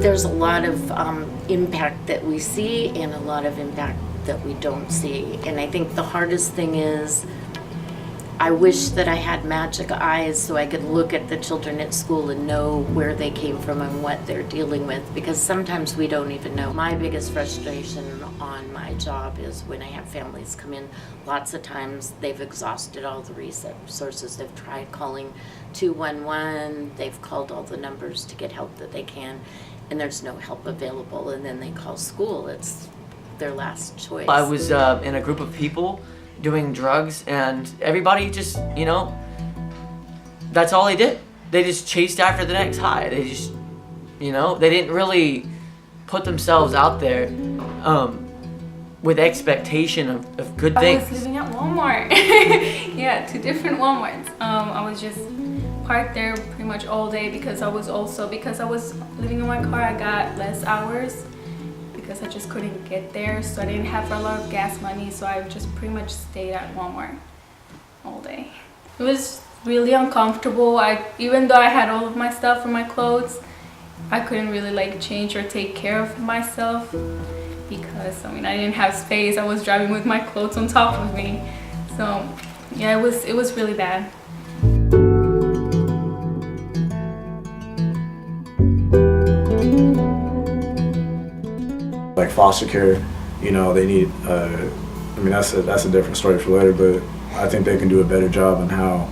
There's a lot of impact that we see and a lot of impact that we don't see. And I think the hardest thing is, I wish that I had magic eyes so I could look at the children at school and know where they came from and what they're dealing with, because sometimes we don't even know. My biggest frustration on my job is when I have families come in, lots of times they've exhausted all the resources. They've tried calling 211, they've called all the numbers to get help that they can, and there's no help available, and then they call school. It's their last choice. I was in a group of people doing drugs, and everybody just, that's all they did. They just chased after the next high. They just, they didn't really put themselves out there with expectation of good things. I was living at Walmart. Yeah, 2 different Walmarts. I was just parked there pretty much all day because I was living in my car, I got less hours because I just couldn't get there, so I didn't have a lot of gas money, so I just pretty much stayed at Walmart all day. It was really uncomfortable. Even though I had all of my stuff and my clothes, I couldn't really change or take care of myself because I didn't have space. I was driving with my clothes on top of me, so yeah, it was really bad. Like foster care, they need, that's a different story for later, but I think they can do a better job on how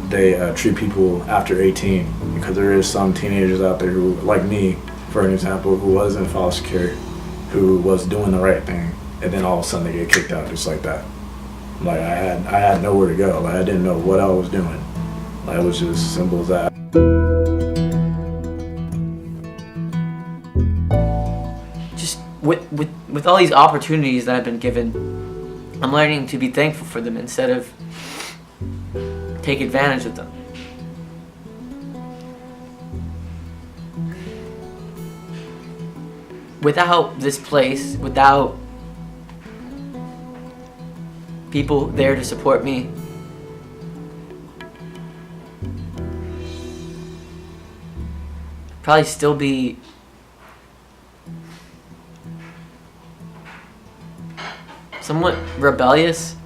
they treat people after 18, because there is some teenagers out there who, like me, for an example, who was in foster care, who was doing the right thing, and then all of a sudden they get kicked out just like that. Like I had nowhere to go. Like I didn't know what I was doing. Like it was just simple as that. With all these opportunities that I've been given, I'm learning to be thankful for them instead of take advantage of them. Without this place, without people there to support me, I'd probably still be somewhat rebellious,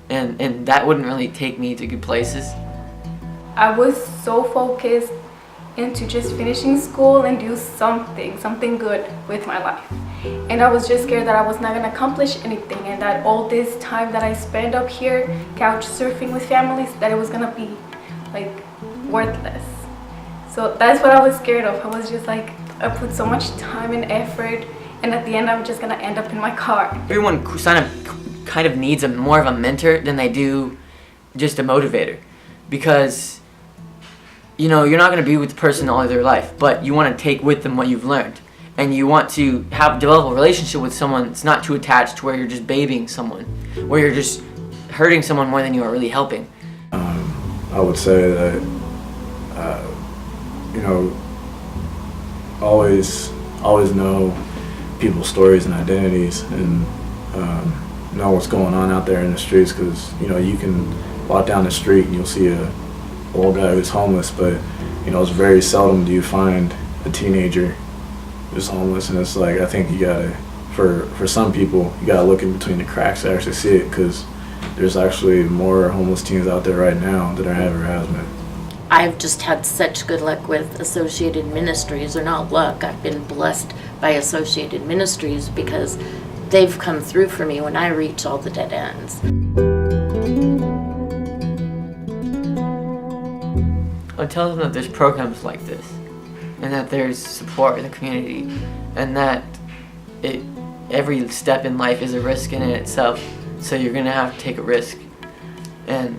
and that wouldn't really take me to good places. I was so focused into just finishing school and do something good with my life. And I was just scared that I was not going to accomplish anything, and that all this time that I spent up here couch surfing with families, that it was going to be worthless. So that's what I was scared of. I was just I put so much time and effort, and at the end I'm just going to end up in my car. Everyone kind of needs more of a mentor than they do just a motivator, because you're not going to be with the person all of their life, but you want to take with them what you've learned, and you want to develop a relationship with someone that's not too attached to where you're just babying someone, where you're just hurting someone more than you are really helping. I would say that always know people's stories and identities, and know what's going on out there in the streets, because you can walk down the street and you'll see a old guy who's homeless, but it's very seldom do you find a teenager who's homeless. And it's I think you gotta, for some people, you gotta look in between the cracks to actually see it, because there's actually more homeless teens out there right now than there ever has been. I've just had such good luck with Associated Ministries, or not luck, I've been blessed by Associated Ministries, because they've come through for me when I reach all the dead ends. I tell them that there's programs like this, and that there's support in the community, and that every step in life is a risk in itself, so you're gonna have to take a risk, and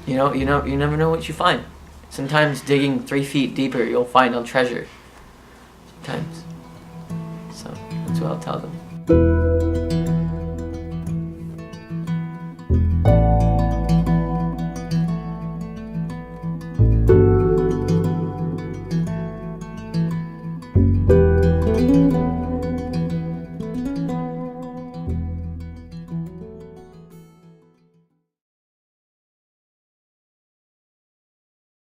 you never know what you find. Sometimes digging 3 feet deeper, you'll find a treasure. Sometimes. So that's what I'll tell them.